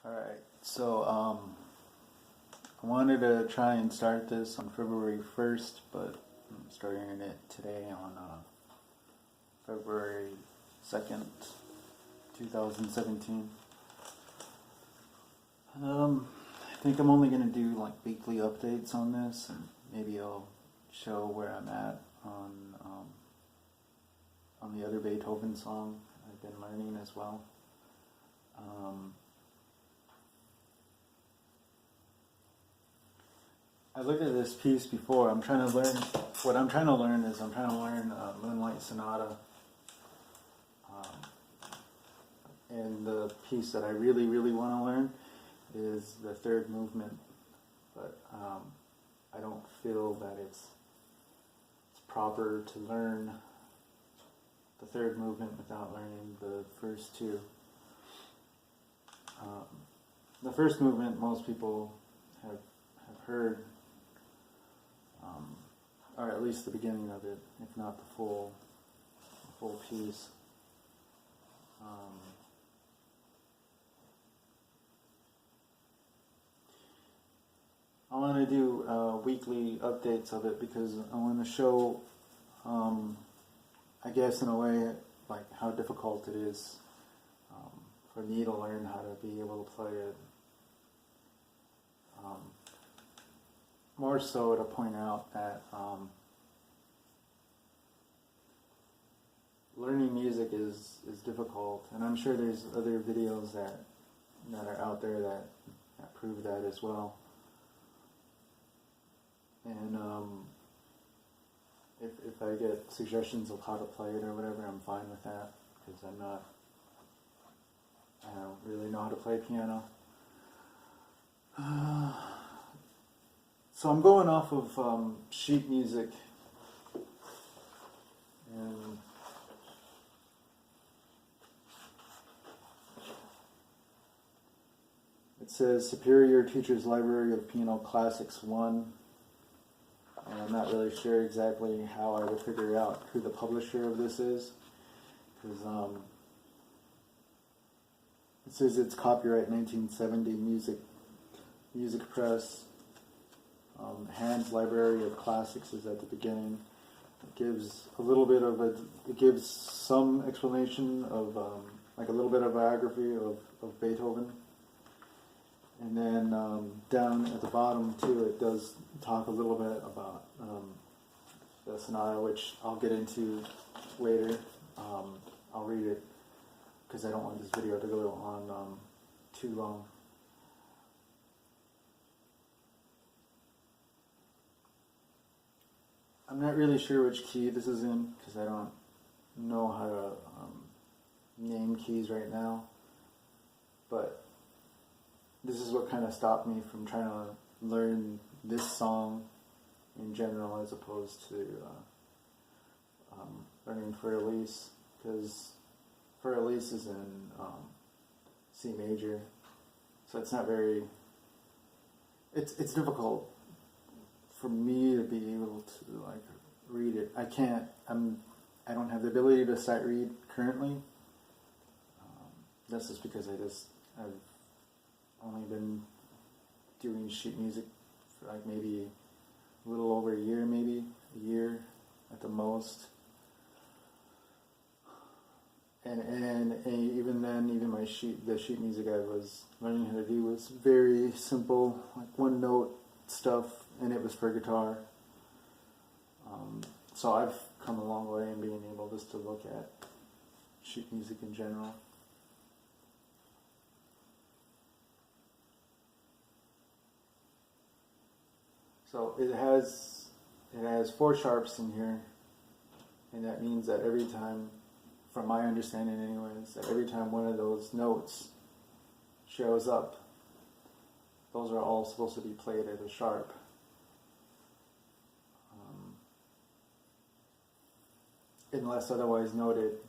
Alright, so I wanted to try and start this on February 1st, but I'm starting it today on February 2nd, 2017. I think I'm only going to do like weekly updates on this, and maybe I'll show where I'm at on the other Beethoven song I've been learning as well. I looked at this piece before. What I'm trying to learn Moonlight Sonata. And the piece that I really, really want to learn is the third movement. But I don't feel that it's proper to learn the third movement without learning the first two. The first movement most people have heard, or at least the beginning of it, if not the full piece. I want to do weekly updates of it because I want to show, I guess in a way, like how difficult it is for me to learn how to be able to play it. More so to point out that learning music is difficult, and I'm sure there's other videos that are out there that prove that as well. And if I get suggestions of how to play it or whatever, I'm fine with that, because I don't really know how to play piano. So I'm going off of sheet music, and it says Superior Teacher's Library of Piano Classics 1. And I'm not really sure exactly how I would figure out who the publisher of this is, because it says it's copyright 1970 Music Press. Hand's Library of Classics is at the beginning. It gives a little bit of it gives some explanation of like a little bit of biography of Beethoven. And then down at the bottom too, it does talk a little bit about the sonata, which I'll get into later. I'll read it because I don't want this video to go on too long. I'm not really sure which key this is in because I don't know how to name keys right now. But this is what kind of stopped me from trying to learn this song in general as opposed to learning For Elise, because For Elise is in C major, so it's not very. It's difficult for me to be able to like read it. I can't. I don't have the ability to sight read currently. That's just because I've only been doing sheet music for like maybe a little over a year at the most. And even then, the sheet music I was learning how to do was very simple, like one note stuff, and it was for guitar. So I've come a long way in being able just to look at sheet music in general. So it has 4 sharps in here, and that means that every time, from my understanding anyways, that every time one of those notes shows up, those are all supposed to be played at a sharp. Unless otherwise noted,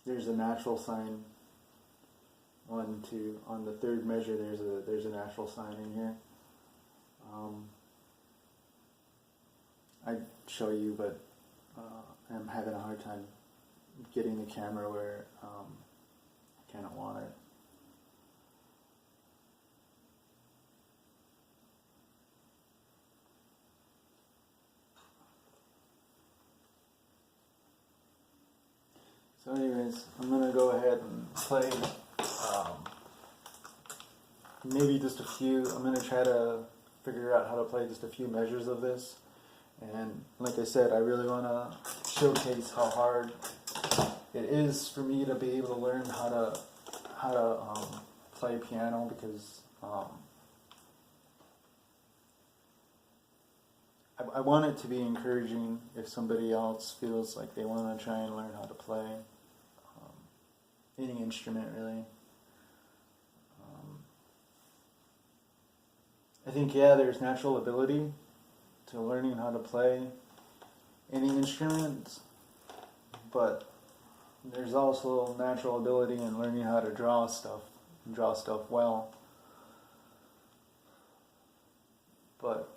there's a natural sign. 1, 2. On the third measure, there's a natural sign in here. I'd show you, but I'm having a hard time getting the camera where I kind of want. is I'm going to go ahead and play maybe just a few. I'm going to try to figure out how to play just a few measures of this. And like I said, I really want to showcase how hard it is for me to be able to learn how to play piano, because I want it to be encouraging if somebody else feels like they want to try and learn how to play any instrument, really. I think, yeah, there's natural ability to learning how to play any instrument, but there's also natural ability in learning how to draw stuff, and draw stuff well. But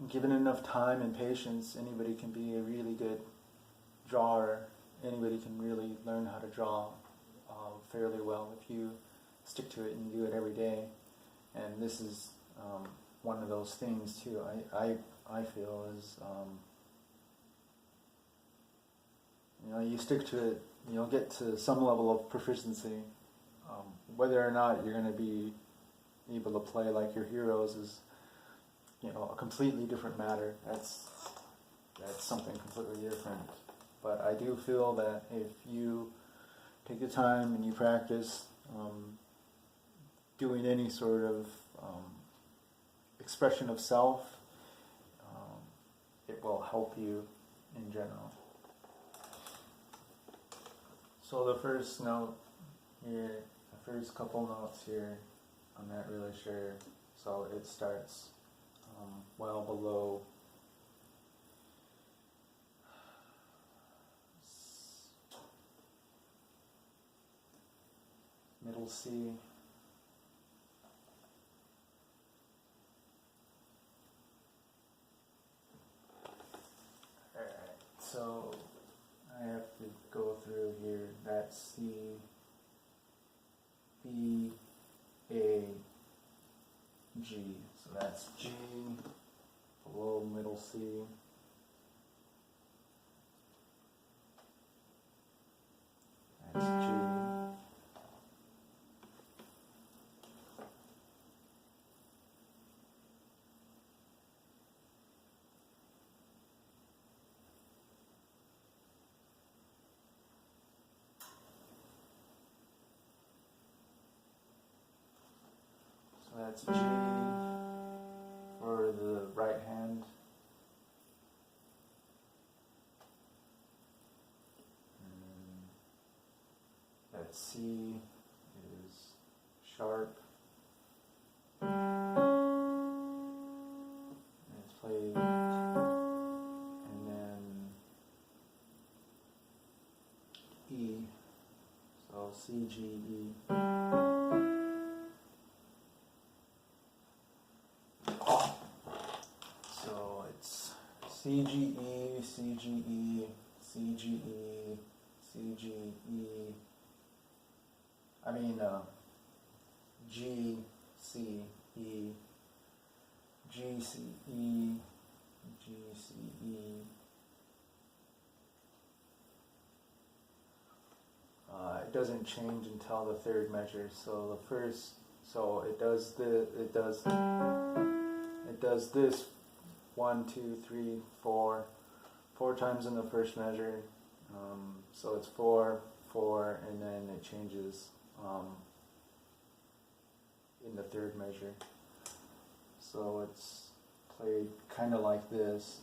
given enough time and patience, anybody can be a really good drawer. Anybody can really learn how to draw fairly well if you stick to it and do it every day. And this is one of those things too. I feel is you stick to it, you'll get to some level of proficiency. Whether or not you're going to be able to play like your heroes is a completely different matter. That's something completely different. But I do feel that if you take the time and you practice doing any sort of expression of self, it will help you in general. So the first note here, the first couple notes here, I'm not really sure. So it starts well below middle C. Alright, so I have to go through here. That's C, B, A, G. So that's G, below middle C. That's G. So that's G for the right hand. That C is sharp. And it's played, and then E, so C, G, E. So it's C, G, E, C, G, E, C, G, E, C, G, E. G, C, E, G, C, E, G, C, E. It doesn't change until the third measure. So the first, so it does this 1, 2, 3, 4 times in the first measure. So it's 4, 4, and then it changes in the third measure. So it's played kind of like this.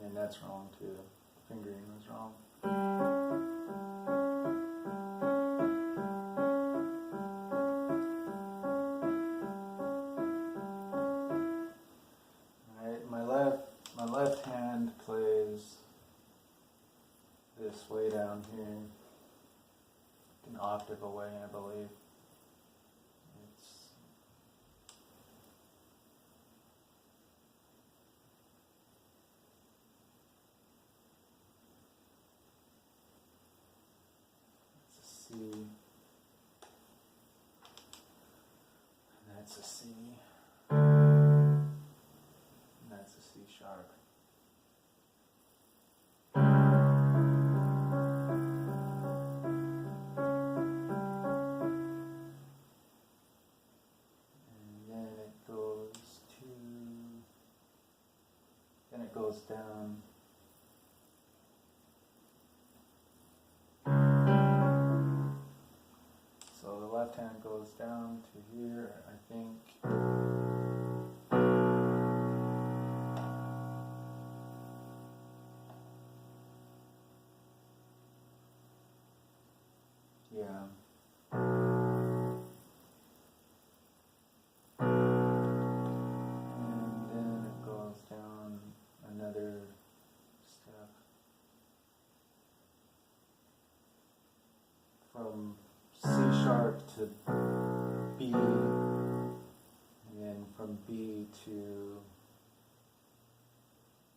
And that's wrong too. Fingering was wrong. Alright, my left hand plays this way down here, an octave away, I believe. It's a C, and that's a C, and that's a C sharp. goes down. So the left hand goes down to here, I think. Yeah. And then it goes down another step from C sharp to B, and then from B to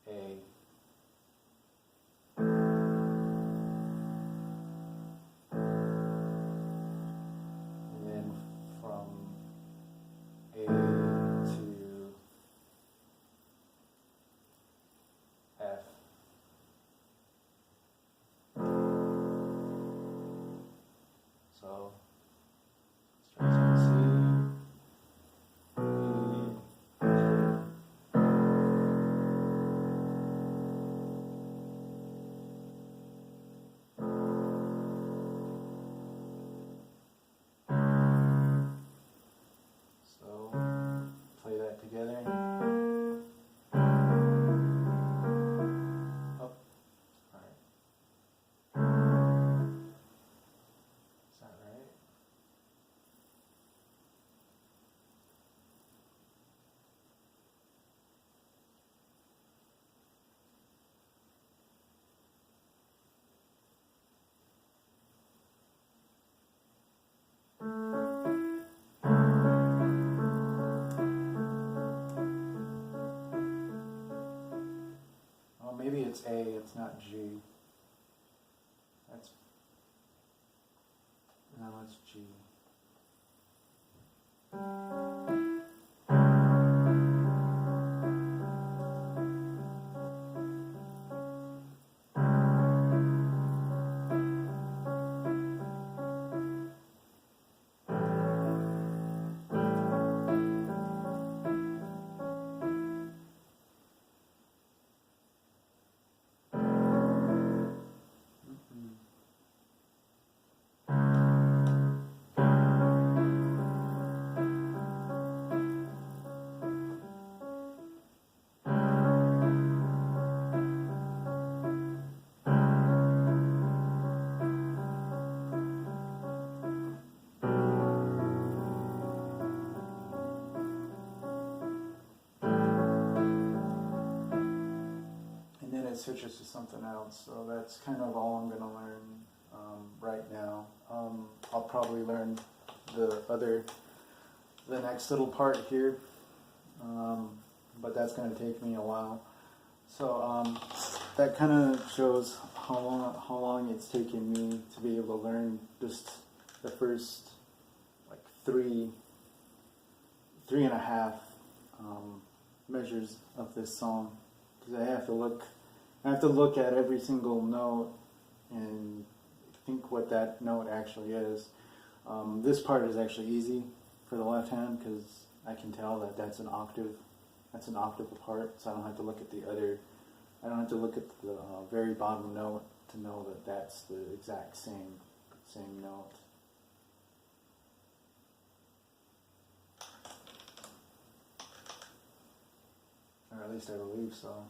A. And then from A to F. So starts on C, E, so play that together. Oh, alright. Is that right? Oh, maybe it's A, it's not G. That's, no, it's G. Mm-mm. And then it switches to something else, so that's kind of all I'm going to learn right now. I'll probably learn the next little part here, but that's going to take me a while. So that kind of shows how long it's taken me to be able to learn just the first like three and a half measures of this song, because I have to look at every single note and think what that note actually is. This part is actually easy for the left hand because I can tell that that's an octave apart, so I don't have to look at I don't have to look at the very bottom note to know that that's the exact same note. Or at least I believe so.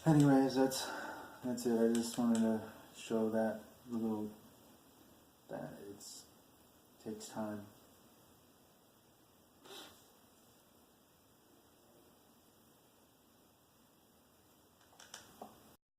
Anyways, that's it. I just wanted to show that it takes time.